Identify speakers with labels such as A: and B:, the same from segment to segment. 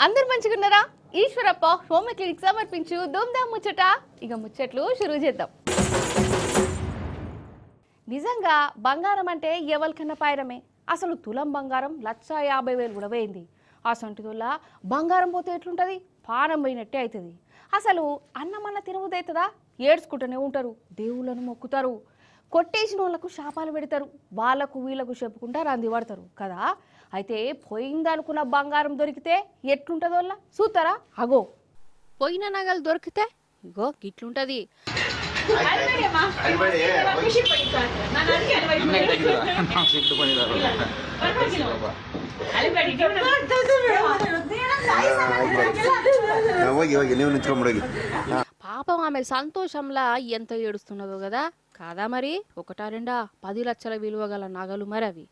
A: అందరు మంచిగున్నారా? Eeshwarappa home clinic సమర్పించు ధూమ్ధామ్ ముచ్చట. ఇక ముచ్చట్లు షురూ చేద్దాం. నిజంగా బంగారం అంటే ఎవరికన్నా పాయరమే. అసలు తులం బంగారం 1,50,000 కూడా పోయింది. ఆ సొంటిదోళ్ళ బంగారం పోతే ఎట్లుంటుంది? పానం పోయినట్టే అవుతుంది. అసలు అన్నమన్న తినవుదవుతుందా? ఏడ్చుకుంటూనే ఉంటారు, దేవుళ్ళను మొక్కుతారు, కొట్టేసిన వాళ్ళకు శాపాలు పెడతారు, వాళ్ళకు వీళ్ళకు చెప్పుకుంటా రంది పడతారు కదా. అయితే పోయిందనుకున్న బంగారం దొరికితే ఎట్లుంటుందో వాళ్ళ చూస్తారా? అగో పోయిన నగలు దొరికితే ఇగో గిట్లుంటది. పాపం ఆమె సంతోషంలా ఎంత ఏడుస్తున్నదో కదా. కాదా మరి? ఒకటా రెండా 10 లక్షల విలువ గల నగలు మరి అవి.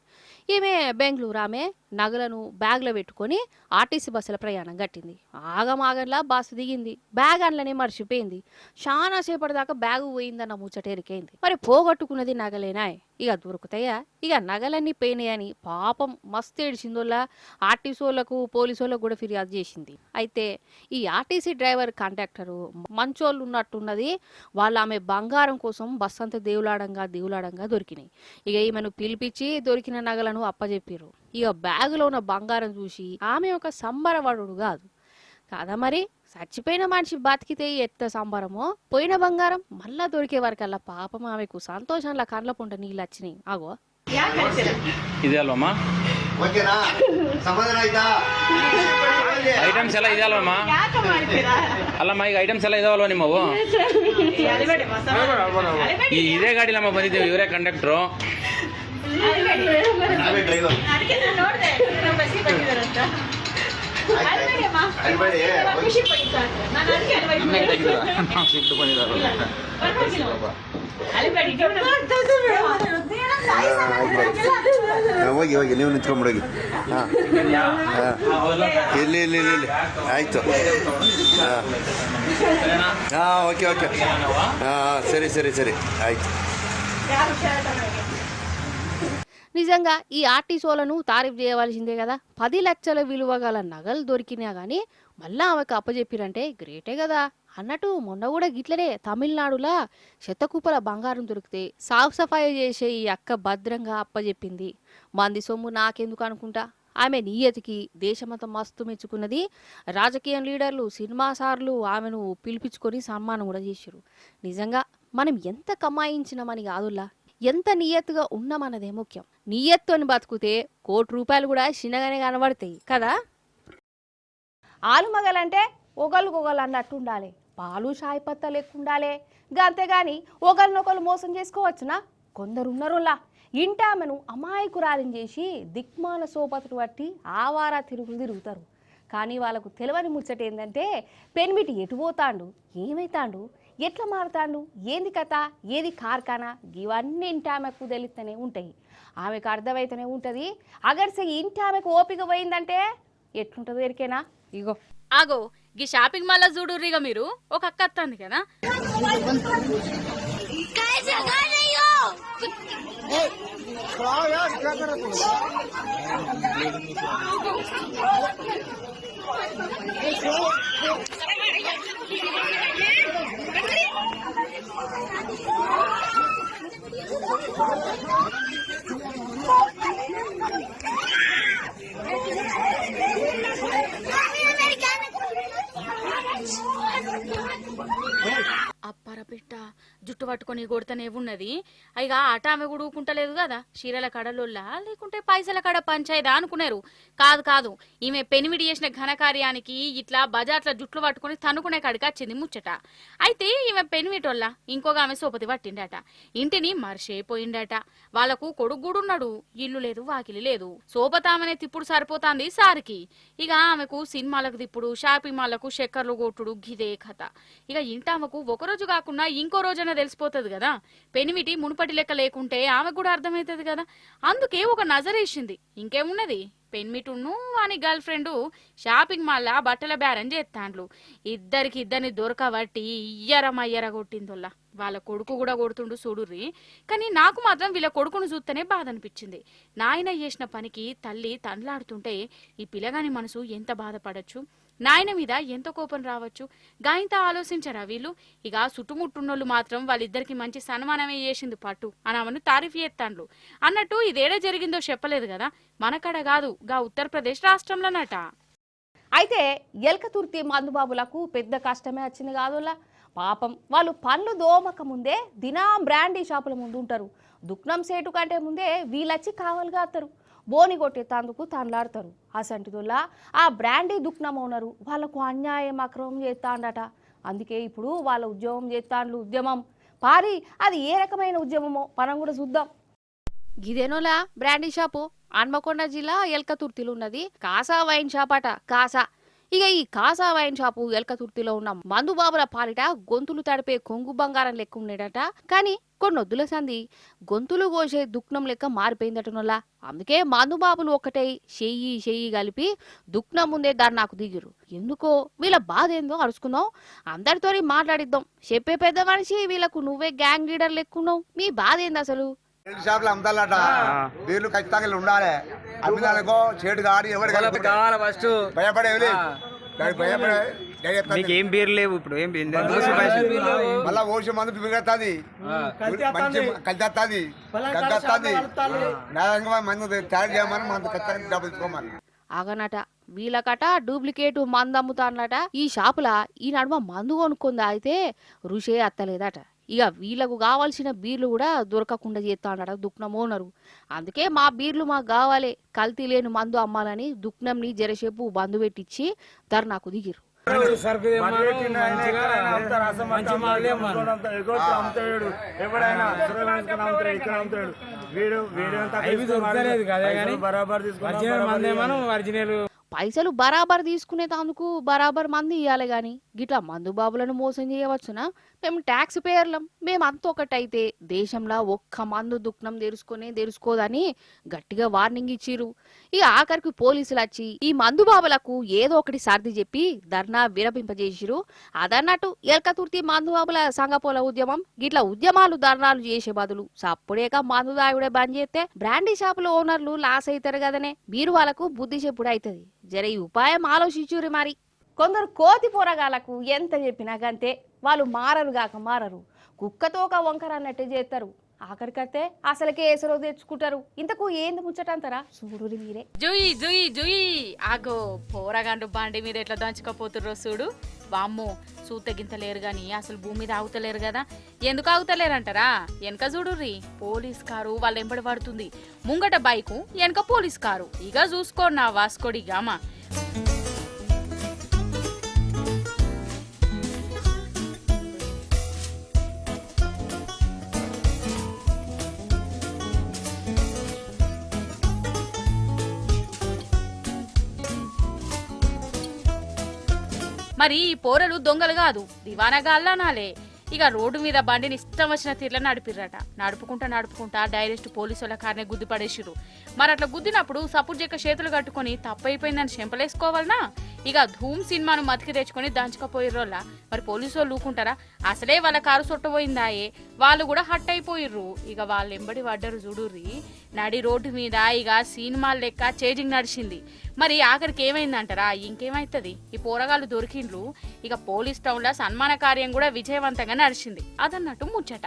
A: ఈమె బెంగళూరు ఆమె నగలను బ్యాగ్లో పెట్టుకొని ఆర్టీసీ బస్సుల ప్రయాణం కట్టింది. ఆగమాగంలా బస్సు దిగింది, బ్యాగ్ అందులోనే మర్చిపోయింది. చాలా సేపటి దాకా బ్యాగు పోయిందన్న ముచ్చట ఎరికైంది. మరి పోగొట్టుకున్నది నగలేనా? ఇక దొరుకుతాయా? ఇక నగలన్నీ పోయినాయని పాపం మస్తు ఏడిచిందోళ్ళ. ఆర్టీసీ వాళ్ళకు పోలీసు వాళ్ళకు కూడా ఫిర్యాదు చేసింది. అయితే ఈ ఆర్టీసీ డ్రైవర్ కండక్టరు మంచోళ్ళు ఉన్నట్టున్నది. వాళ్ళు ఆమె బంగారం కోసం బస్సు అంతా దేవులాడంగా దొరికినాయి. ఇక ఈమెను పిలిపించి దొరికిన నగలను అప్పచెప్పారు. ఇక బ్యాగులో ఉన్న బంగారం చూసి ఆమె ఒక సంబరపడు కాదు కాదా మరి. చచ్చిపోయిన మనిషి బతికితే ఎంత సంబరమో, పోయిన బంగారం మళ్ళా దొరికే వరకల్లా పాపం ఆమెకు సంతోషంలో కండ్ల పుంట నీళ్ళు వచ్చినాయి. ఆగో
B: ಇದೆ ಅಲ್ವಮ್ಮ ಐಟಮ್ಸ್ ಎಲ್ಲ ಇದೆ ಅಲ್ವಮ್ಮ? ಅಲ್ಲಮ್ಮ ಈಗ ಐಟಮ್ಸ್ ಎಲ್ಲ ಇದಾವಲ್ವ ನಿಮ್ಮವು? ಇದೇ ಗಾಡಿಲಮ್ಮ ಬಂದಿದ್ದೀವಿ, ಇವರೇ ಕಂಡಕ್ಟ್ರು.
C: ಹೋಗಿ ಹೋಗಿ ನೀವು ನಿಂತ್ಕೊಂಡ್ಬಿಡೋಗಿ. ಇಲ್ಲಿ ಇಲ್ಲಿ ಇಲ್ಲಿ ಇಲ್ಲಿ ಆಯಿತು. ಹಾಂ ಓಕೆ ಓಕೆ. ಹಾಂ ಸರಿ ಸರಿ ಸರಿ ಆಯಿತು.
A: నిజంగా ఈ ఆర్టీసోలను తారీఫ్ చేయవలసిందే కదా. 10 లక్షల విలువ గల నగలు దొరికినా కానీ మళ్ళా ఆమెకు అప్పచెప్పిరంటే గ్రేటే కదా. అన్నట్టు మొన్న కూడా గిట్లనే తమిళనాడులా శతకూపల బంగారం దొరికితే సాఫ్ సఫాయి చేసే ఈ అక్క భద్రంగా అప్పచెప్పింది. మంది సొమ్ము నాకెందుకు అనుకుంటా. ఆమె నియతికి దేశమంతా మస్తు మెచ్చుకున్నది. రాజకీయ లీడర్లు, సినిమా సార్లు ఆమెను పిలిపించుకొని సన్మానం కూడా చేశారు. నిజంగా మనం ఎంత కమాయించినామని కాదుల్లా, ఎంత నియత్తుగా ఉన్నామన్నదే ముఖ్యం. నియత్తు అని బతుకుతే ₹1 కూడా చిన్నగానే కనబడతాయి కదా. ఆలుమగలంటే ఒకళ్ళకొకళ్ళు అన్నట్టు ఉండాలి, పాలు షాయి పత్తా లెక్క ఉండాలి. అంతేగాని ఒకరినొకరు మోసం చేసుకోవచ్చునా? కొందరున్నరులా ఇంట ఆమెను అమాయకురాలిని చేసి దిక్మాల సోపతులు పట్టి ఆవారా తిరుగుతారు. కానీ వాళ్ళకు తెలియని ముచ్చట ఏంటంటే పెనిమిటి ఎటు పోతాండు, ఏమైతాండు, ఎట్లా మారుతాండు, ఏంది కథ, ఏది కార్ఖానా, ఇవన్నీ ఇంటి ఆమెకు తెలుస్తూనే ఉంటాయి. ఆమెకు అర్థమైతేనే ఉంటుంది. అగర్సే ఇంటి ఆమెకు ఓపిక పోయిందంటే ఎట్లుంటుందో ఎరికేనా? ఇగో
D: ఆగో గీ షాపింగ్ మాల్ చూడుర్రిగా మీరు. ఒక అక్క వస్తుంది కదా, అప్పరపిట్ట జుట్టు పట్టుకొని కొడుతూనే ఉన్నది. ఇక ఆట ఆమె కూడా ఊకుంటలేదు కదా. చీరల కడలోల్లా లేకుంటే పైసల కడ పంచాయిదా అనుకున్నారు. కాదు కాదు, ఈమె పెనిమిడి చేసిన ఘనకార్యానికి ఇట్లా బజార్ల జుట్లు పట్టుకుని తనుకునే కాడికి వచ్చింది ముచ్చట. అయితే ఈమె పెనిమిటోళ్ళ ఇంకొక ఆమె సోపతి పట్టిండట, ఇంటిని మర్చిపోయిండట. వాళ్ళకు కొడుకు కూడా ఉన్నాడు, ఇల్లు లేదు వాకిలి లేదు. సోపత ఆమెనే తిప్పుడు సరిపోతాంది సారికి. ఇక ఆమెకు సినిమాలకు తిప్పుడు, షాపింగ్ మాల్లకు చక్కర్లు కొట్టుడు గిదే కథ. ఇక ఇంటామెకు ఒకరోజు కాకుండా ఇంకో రోజైనా తెలిసిపోతుంది కదా. పెనిమిటి మునుపటి లెక్క లేకుంటే ఆమె కూడా అర్థమవుతుంది కదా. అందుకే ఒక నజరేసింది. ఇంకేమున్నది, పెన్మిటును వాని గర్ల్ ఫ్రెండ్ షాపింగ్ మాల్ బట్టల బేరం చేస్తాండ్లు. ఇద్దరిని దొరకబట్టి ఇయ్యరమయ్యర కొట్టిందోళ్ళ. వాళ్ళ కొడుకు కూడా కొడుతుండు చూడుర్రి. కానీ నాకు మాత్రం వీళ్ళ కొడుకును చూస్తేనే బాధ అనిపించింది. నాయన చేసిన పనికి తల్లి తండ్లాడుతుంటే ఈ పిల్లగాని మనసు ఎంత బాధపడచ్చు. నాయన మీద ఎంత కోపం రావచ్చు, గాయంతా ఆలోచించరా వీళ్ళు? ఇక చుట్టుముట్టున్నోళ్ళు మాత్రం వాళ్ళిద్దరికి మంచి సన్మానమే చేసింది పట్టు అని ఆమెను తారీఫ్ చేస్తాండ్లు. అన్నట్టు ఇదేడా జరిగిందో చెప్పలేదు కదా, మనకడ కాదు గా ఉత్తరప్రదేశ్ రాష్ట్రంలోనట.
A: అయితే ఎల్కతుర్తి మందుబాబులకు పెద్ద కష్టమే వచ్చింది కాదులా. పాపం వాళ్ళు పనులు దోమక ముందే దినం బ్రాండీ షాపుల ముందు ఉంటారు. దుక్నం సేటు కంటే ముందే వీళ్ళొచ్చి కావాలిగా వస్తారు. బోని కొట్టేందుకు తాన్లాడతారు. అసంటిదోళ్ళ ఆ బ్రాండీ దుక్నం ఓనరు వాళ్ళకు అన్యాయం అక్రమం చేస్తాండట. అందుకే ఇప్పుడు వాళ్ళ ఉద్యమం చేస్తాండ్లు. ఉద్యమం పారి అది ఏ రకమైన ఉద్యమమో మనం కూడా చూద్దాం. గిదేనోలా బ్రాండీ షాపు హన్మకొండ జిల్లా ఎల్కతుర్తిలో ఉన్నది. కాసా వైన్ షాప్ అట. కాసా ఇక ఈ కాసా వైన్ షాపు ఎల్కతుర్తిలో ఉన్న మందుబాబుల పాలిట గొంతులు తడిపే కొంగు బంగారం లెక్క ఉండేడట. కానీ కొన్నొద్దుల సంది గొంతులు కోసే దుక్నం లెక్క మారిపోయిందటనోలా. అందుకే మందుబాబులు ఒక్కటై చెయ్యి కలిపి దుక్నం ముందే దాన్ని నాకు దిగిరు. ఎందుకో వీళ్ళ బాధ ఏందో అరుచుకుందాం, అందరితో మాట్లాడిద్దాం. చెప్పే పెద్ద మనిషి వీళ్ళకు నువ్వే గ్యాంగ్ లీడర్ లెక్కున్నావు. మీ బాధ ఏంది అసలు?
E: షాపులు అమ్ముతాలట, బీర్లు ఖచ్చితంగా ఉండాలి. అమ్మిదానికో చేటు కాడి ఎవరు
F: కావాలి ఫస్ట్
E: భయపడేవి
F: ఏం బీర్ లేవు ఇప్పుడు. ఏం
E: మళ్ళా ఓసి మందు మిగతాది మంచి కలిసేస్తుంది గగ్గొస్తుంది. న్యాయంగా మందు తయారు చేయమని మందు ఖచ్చితంగా డబ్బులు తీసుకోమని
A: ఆగనట. వీళ్ళకట డూప్లికేట్ మందు అమ్ముతానట. ఈ షాపుల ఈ నడుమ మందు కొనుక్కుందా అయితే రుషే అత్తలేదట. ఇక వీళ్ళకు కావాల్సిన బీర్లు కూడా దొరకకుండా చేస్తాడట దుక్నం ఓనరు. అందుకే మా బీర్లు మాకు కావాలి, కల్తీ లేని మందు అమ్మాలని దుక్నంని జరసేపు బంధు పెట్టించి ధర్నాకు దిగిరు. పైసలు బరాబర్ తీసుకునేందుకు బరాబర్ మంది ఇవ్వాలి గాని గిట్లా మందు బాబులను మోసం చేయవచ్చునా? మేము ట్యాక్స్ పేర్లం, మేము అంత ఒకటైతే దేశంలో ఒక్క మందు దుక్నం తెరుచుకోదని గట్టిగా వార్నింగ్ ఇచ్చిరు. ఇక ఆఖరికి పోలీసులు వచ్చి ఈ మందు బాబులకు ఏదో ఒకటి సర్ది చెప్పి ధర్నా విరపింపజేసిరు. అదన్నట్టు ఎల్కతుర్తి మందు బాబుల సంఘపోల ఉద్యమం గిట్లా ఉద్యమాలు ధర్నాలు చేసే బదులు సప్పుడేక మందు దాగుడే బంద్ చేస్తే బ్రాండీ షాపుల ఓనర్లు లాస్ అవుతారు కదనే. మీరు వాళ్ళకు బుద్ధి చెప్పుడు అవుతుంది. జర ఈ ఉపాయం ఆలోచించురి. మరి కొందరు కోతి పోరగాలకు ఎంత చెప్పినా గంతే, వాళ్ళు మారరు. కుక్కతోక వంకర అన్నట్టే చేస్తారు. ఆఖరికైతే అసలుకే ఏసరో తెచ్చుకుంటారు. ఇంతకు ఏంది ముచ్చటంటారా? చూడురి మీరే.
D: జుయి జుయి జుయి ఆగో పోరగాండు బండి మీద ఎట్లా దంచుకపోతుర్రో చూడు. వామ్మో సూతగింతలేరు గాని అసలు భూమి మీద ఆగుతలేరు కదా. ఎందుకు ఆగుతలేరంటారా? వెనక చూడుర్రి పోలీస్ కారు వాళ్ళ ఎంబడి పడుతుంది. ముంగట బైకు, వెనక పోలీస్ కారు. ఇక చూసుకోండి నా వాస్కోడి గామా. మరి ఈ పోరలు దొంగలు కాదు, దివానగాళ్ళనాలే. ఇక రోడ్డు మీద బండిని ఇష్టం వచ్చిన తీర్ల నడిపిర్రట. నడుపుకుంటా డైరెక్ట్ పోలీసుల కార్నే గుద్ది పడేసిరు. మరి అట్లా గుద్దినప్పుడు సపోర్ట్ చెక్క చేతులు కట్టుకుని తప్పైపోయిందని చెంపలేసుకోవాలనా? ఇక ధూమ్ సినిమాను మతికి తెచ్చుకొని దంచుకపోయిర్రోలా. మరి పోలీసు వాళ్ళు ఊకుంటారా? అసలే వాళ్ళ కారు సొట్టబోయిందాయే, వాళ్ళు కూడా హట్ అయిపోయిర్రు. ఇక వాళ్ళు ఎంబడి పడ్డరు చూడుర్రి. నడి రోడ్డు మీద ఇక సినిమాల లెక్క చేజింగ్ నడిచింది. మరి ఆఖరికి ఏమైందంటారా? ఇంకేమైతుంది, ఈ పోరగాళ్ళు దొరికిండ్రు. ఇక పోలీస్ టౌన్ లో సన్మాన కార్యం కూడా విజయవంతంగా నడిచింది. అదన్నట్టు ముచ్చట.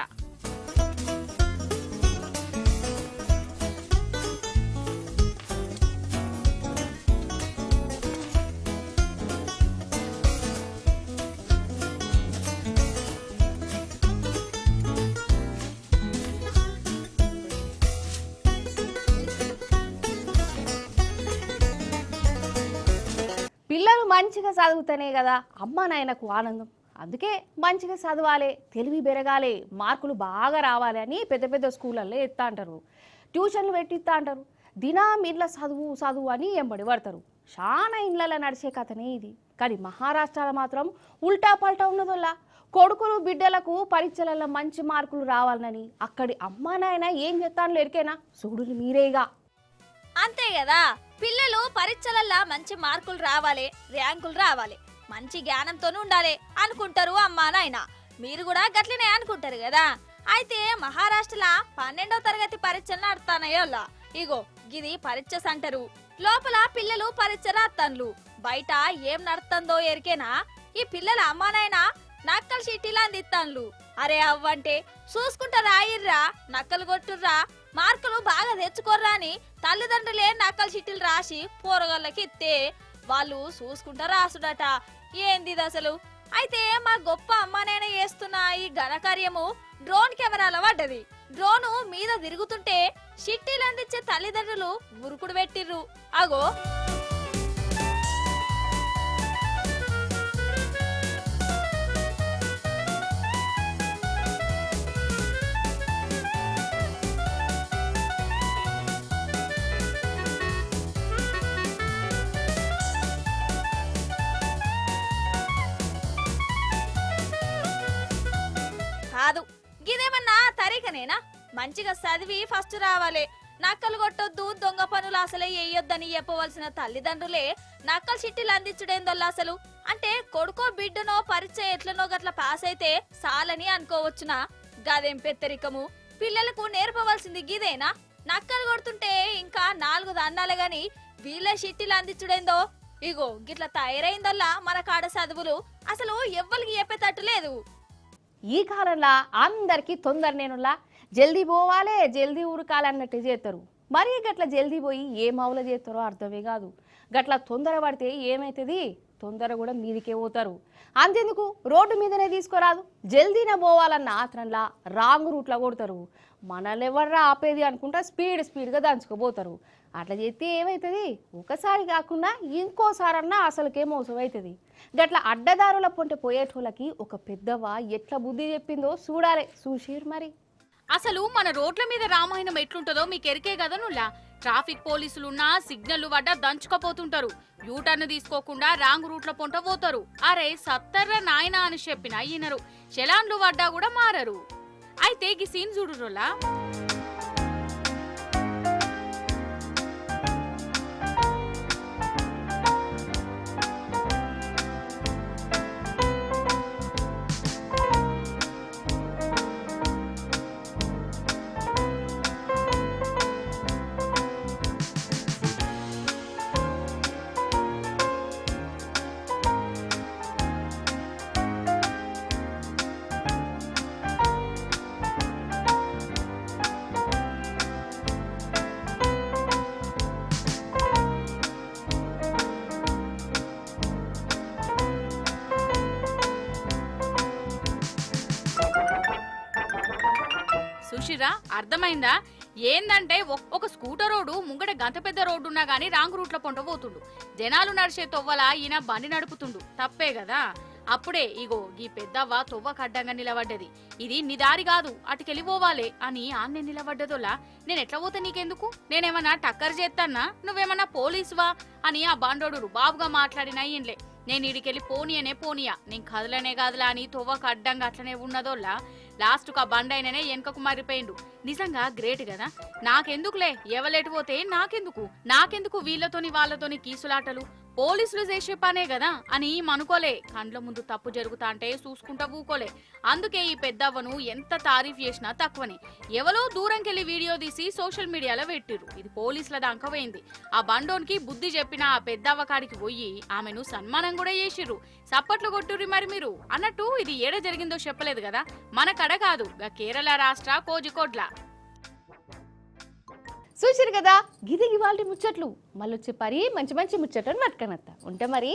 A: పిల్లలు మంచిగా చదువుతానే కదా అమ్మ నాయనకు ఆనందం. అందుకే మంచిగా చదవాలి, తెలివి పెరగాలి, మార్కులు బాగా రావాలి అని పెద్ద పెద్ద స్కూళ్ళల్లో ఎత్తా అంటారు. ట్యూషన్లు పెట్టిస్తా అంటారు. దినం ఇండ్ల చదువు అని ఎంబడి పడతారు. చాలా ఇండ్లలో నడిచే కథనే ఇది. కానీ మహారాష్ట్రలో మాత్రం ఉల్టా పల్టా ఉన్నదోళ్ళ. కొడుకులు బిడ్డలకు పరీక్షలలో మంచి మార్కులు రావాలని అక్కడి అమ్మా నాయన ఏం చేస్తాను ఎరికేనా? చూడుని మీరేగా.
G: అంతే కదా, పిల్లలు పరీక్షలల్లా మంచి మార్కులు రావాలి, ర్యాంకులు రావాలి, మంచి జ్ఞానంతో ఉండాలి అనుకుంటారు అమ్మా నాయన. మీరు కూడా గట్లనే అనుకుంటారు కదా. అయితే మహారాష్ట్రలో 12వ తరగతి పరీక్షలు నడుస్తానయ్యోలా. ఇగో గిది పరీక్ష సెంటరు. లోపల పిల్లలు పరీక్ష రాస్తాన్లు. బయట ఏం నడుతుందో ఎరికేనా ఈ పిల్లల అమ్మానైనా నక్కలు చిట్టీలు అందిస్తాన్లు. అరే అవ్వంటే చూసుకుంటా రాయిర్రా, నక్కలు కొట్టుర్రా, మార్కులు బాగా తెచ్చుకోర్రా అని తల్లిదండ్రులే నక్కలు చిట్టీలు రాసి పోరగాళ్ళకి ఇస్తే వాళ్ళు చూసుకుంటా రాసుడట. ఏంది అసలు? అయితే మా గొప్ప అమ్మానైనా చేస్తున్న ఈ ఘనకార్యము డ్రోన్ కెమెరాల పడ్డది. డ్రోను మీద తిరుగుతుంటే చిట్టీలు అందించే తల్లిదండ్రులు ఉరుకుడు పెట్టిర్రు. అగో కాదు, గిదేమన్నా తరీకనేనా? మంచిగా చదివి ఫస్ట్ రావాలి, నక్కలు కొట్టొద్దు, దొంగ పనులు అసలే వేయొద్దని చెప్పవలసిన తల్లిదండ్రులే నక్కలు చిట్టీలు అందించడేందోల్లా అసలు. అంటే కొడుకో బిడ్డనో పరీక్ష ఎట్లనో గట్ల పాస్ అయితే చాలని అనుకోవచ్చునా? గదేం పెత్తరికము? పిల్లలకు నేర్పవలసింది గిదేనా? నక్కలు కొడుతుంటే ఇంకా 4 దండాలే గాని వీళ్ళే చిట్టీలు అందించుడేందో? ఇగో గిట్ల తయారైందల్లా మన కాడ చదువులు అసలు ఎవ్వరికి చెప్పేటట్టు లేదు.
A: ఈ కాలంలో అందరికీ తొందరనేనులా జల్దీ పోవాలే, జల్దీ ఉరకాలన్నట్టు చేస్తారు. మరీ గట్ల జల్దీ పోయి ఏ మావుల చేస్తారో అర్థమే కాదు. గట్ల తొందర పడితే ఏమవుతుంది? తొందర కూడా మీదికే పోతారు. అంతెందుకు రోడ్డు మీదనే తీసుకురాదు, జల్దీనే పోవాలన్న ఆత్రంలా రాంగ్ రూట్లో కొడతారు. మనల్ని ఎవర్రా ఆపేది అనుకుంటా స్పీడ్గా దంచుకుపోతారు. అట్లా చేస్తే ఏమవుతుంది? ఒకసారి కాకుండా ఇంకోసారన్నా అసలుకే మోసం అవుతుంది. గట్ల అడ్డదారుల పొంటే పోయేటోళ్ళకి ఒక పెద్దవ ఎట్లా బుద్ధి చెప్పిందో చూడాలి. చూసిరు మరి.
D: అసలు మన రోడ్ల మీద రామాయణం ఎట్లుంటుందో మీకు ఎరికే కదా నుల్లా. ట్రాఫిక్ పోలీసులున్నా సిగ్నల్ వడ్డ దంచుకపోతుంటారు. యూటర్న్ తీసుకోకుండా రాంగ్ రూట్ల పొంట పోతారు. అరే సత్తర్ర నాయనా అని చెప్పినా ఈయనరు, చలాన్లు వడ్డా కూడా మారరు. అయితే ఈ సీన్ చూడురోలా. సుషిరా అర్థమైందా? ఏందంటే ఒక స్కూటర్ రోడ్డు ముంగట గంత పెద్ద రోడ్డు ఉన్నా గానీ రాంగ్ రూట్ల పొంట పోతుండు. జనాలు నడిచే తొవ్వల ఈయన బండి నడుపుతుండు, తప్పే కదా? అప్పుడే ఇగో ఈ పెద్దవ్వ తొవ్వ కడ్డంగా నిలబడ్డది. ఇది నీ దారి కాదు, అటుకెళ్ళిపోవాలే అని ఆన్నే నిలబడ్డదోలా. నేను ఎట్లా పోతే నీకెందుకు? నేనేమన్నా టక్కర్ చేస్తానా? నువ్వేమన్నా పోలీసువా అని ఆ బండోడు బాబుగా మాట్లాడినా ఈయనలే. నేను ఇడికెళ్ళి పోనీయా, నేను కదలనే కాదులా అని తొవ్వకు అడ్డంగా అట్లనే ఉన్నదోల్లా. లాస్ట్ కు ఆ బండైననే వెనకకు మారిపోయిండు. నిజంగా గ్రేట్ కదా? నాకెందుకులే, ఎవలెటు పోతే నాకెందుకు వీళ్ళతోని వాళ్ళతోని కీసులాటలు? పోలీసులు చేసే పనే కదా అని అనుకోలే. కండ్ల ముందు తప్పు జరుగుతా అంటే చూసుకుంటా ఊకోలే. అందుకే ఈ పెద్దవ్వను ఎంత తారీఫ్ చేసినా తక్కువనే. ఎవరో దూరంకెళ్లి వీడియో తీసి సోషల్ మీడియాలో పెట్టిర్రు. ఇది పోలీసుల దాకా పోయింది. ఆ బండోన్కి బుద్ధి చెప్పిన ఆ పెద్దవ్వ కాడికి పోయి ఆమెను సన్మానం కూడా చేసిర్రు. సప్పట్లు కొట్టుర్రి మరి మీరు అన్నట్టు. ఇది ఏడ జరిగిందో చెప్పలేదు కదా, మన కడ కాదు, కేరళ రాష్ట్ర కోజికోడ్ల.
A: చూసిరు కదా, గిది ఇవాల్టి ముచ్చట్లు. మళ్ళొచ్చే పరి మంచి ముచ్చట్లు మట్కనత్తా ఉంటే మరి.